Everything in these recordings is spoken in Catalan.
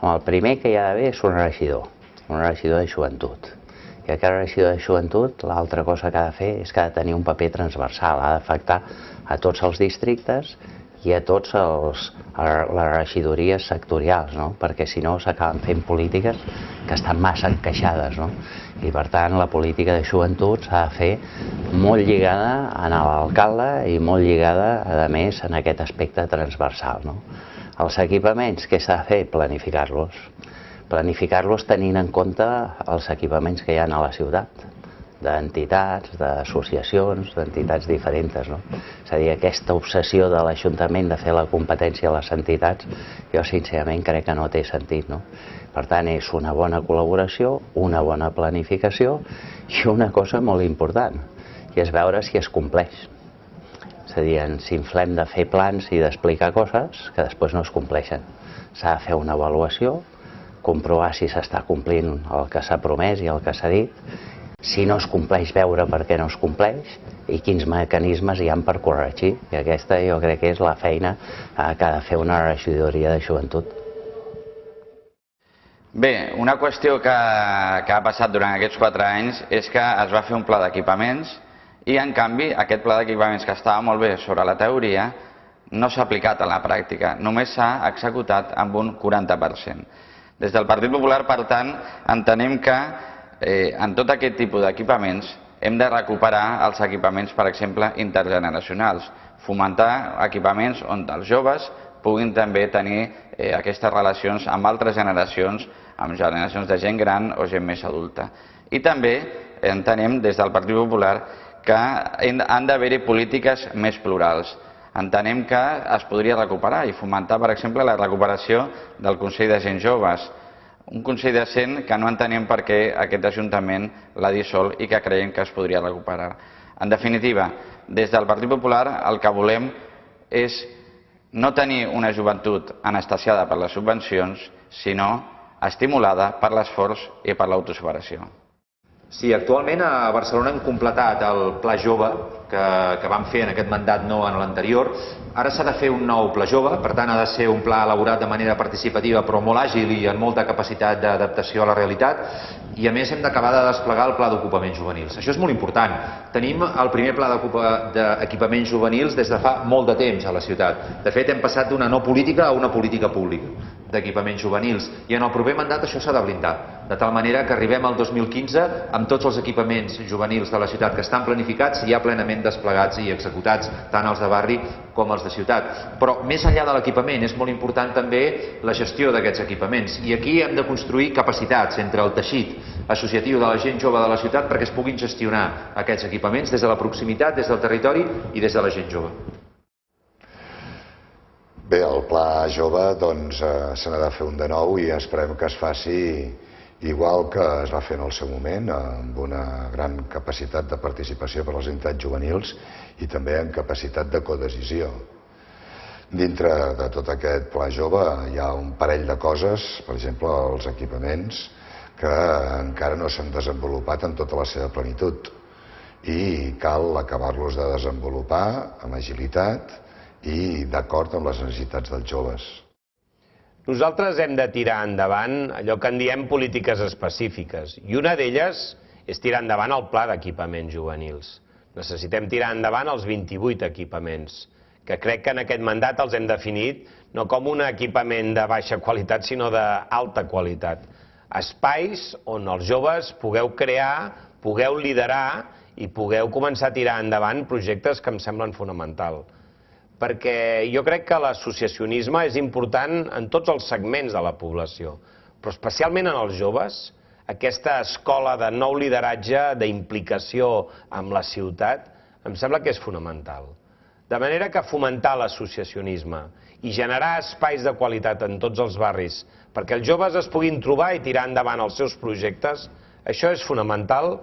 El primer que hi ha d'haver és un regidor de joventut. I aquest regidor de joventut, l'altra cosa que ha de fer és que ha de tenir un paper transversal, ha d'afectar a tots els districtes i a tots les regidories sectorials, perquè si no s'acaben fent polítiques que estan massa encaixades. I per tant la política de joventut s'ha de fer molt lligada a l'alcalde i molt lligada, a més, en aquest aspecte transversal. Els equipaments, què s'ha de fer? Planificar-los. Planificar-los tenint en compte els equipaments que hi ha a la ciutat, d'entitats, d'associacions, d'entitats diferents. És a dir, aquesta obsessió de l'Ajuntament de fer la competència a les entitats, jo sincerament crec que no té sentit. Per tant, és una bona col·laboració, una bona planificació i una cosa molt important, que és veure si es compleix. És a dir, ens inflem de fer plans i d'explicar coses que després no es compleixen. S'ha de fer una avaluació, comprovar si s'està complint el que s'ha promès i el que s'ha dit, si no es compleix, veure per què no es compleix i quins mecanismes hi ha per corregir. I aquesta jo crec que és la feina que ha de fer una regidoria de joventut. Bé, una qüestió que ha passat durant aquests 4 anys és que es va fer un pla d'equipaments i, en canvi, aquest pla d'equipaments que estava molt bé sobre la teoria no s'ha aplicat a la pràctica, només s'ha executat amb un 40%. Des del Partit Popular, per tant, entenem que en tot aquest tipus d'equipaments hem de recuperar els equipaments, per exemple, intergeneracionals, fomentar equipaments on els joves puguin també tenir aquestes relacions amb altres generacions, amb generacions de gent gran o gent més adulta. I també entenem des del Partit Popular que han d'haver-hi polítiques més plurals. Entenem que es podria recuperar i fomentar, per exemple, la recuperació del Consell de Gent Joves, un Consell de Gent que no entenem per què aquest Ajuntament l'ha dissolt i que creiem que es podria recuperar. En definitiva, des del Partit Popular el que volem és no tenir una joventut anestesiada per les subvencions, sinó estimulada per l'esforç i per l'autosuperació. Sí, actualment a Barcelona hem completat el Pla Jove que vam fer en aquest mandat, no en l'anterior. Ara s'ha de fer un nou Pla Jove, per tant ha de ser un pla elaborat de manera participativa però molt àgil i amb molta capacitat d'adaptació a la realitat, i a més hem d'acabar de desplegar el Pla d'Ocupaments Juvenils. Això és molt important. Tenim el primer Pla d'Equipaments Juvenils des de fa molt de temps a la ciutat. De fet, hem passat d'una no política a una política pública d'equipaments juvenils, i en el proper mandat això s'ha de blindar, de tal manera que arribem al 2015 amb tots els equipaments juvenils de la ciutat que estan planificats i ja plenament desplegats i executats, tant els de barri com els de ciutat. Però més enllà de l'equipament és molt important també la gestió d'aquests equipaments, i aquí hem de construir capacitats entre el teixit associatiu de la gent jove de la ciutat perquè es puguin gestionar aquests equipaments des de la proximitat, des del territori i des de la gent jove. Bé, el Pla Jove doncs se n'ha de fer un de nou i esperem que es faci igual que es va fer en el seu moment, amb una gran capacitat de participació per a les entitats juvenils i també amb capacitat de codecisió. Dintre de tot aquest Pla Jove hi ha un parell de coses, per exemple els equipaments, que encara no s'han desenvolupat en tota la seva plenitud i cal acabar-los de desenvolupar amb agilitat i d'acord amb les necessitats dels joves. Nosaltres hem de tirar endavant allò que en diem polítiques específiques, i una d'elles és tirar endavant el pla d'equipaments juvenils. Necessitem tirar endavant els 28 equipaments, que crec que en aquest mandat els hem definit no com un equipament de baixa qualitat, sinó d'alta qualitat. Espais on els joves pugueu crear, pugueu liderar i pugueu començar a tirar endavant projectes que em semblen fonamentals. Perquè jo crec que l'associacionisme és important en tots els segments de la població, però especialment en els joves, aquesta escola de nou lideratge, d'implicació amb la ciutat, em sembla que és fonamental. De manera que fomentar l'associacionisme i generar espais de qualitat en tots els barris perquè els joves es puguin trobar i tirar endavant els seus projectes, això és fonamental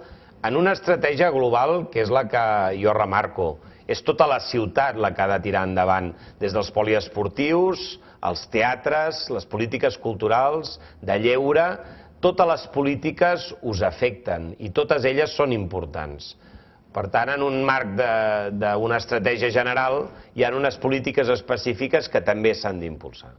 en una estratègia global que és la que jo remarco. És tota la ciutat la que ha de tirar endavant, des dels poliesportius, els teatres, les polítiques culturals, de lleure, totes les polítiques us afecten i totes elles són importants. Per tant, en un marc d'una estratègia general hi ha unes polítiques específiques que també s'han d'impulsar.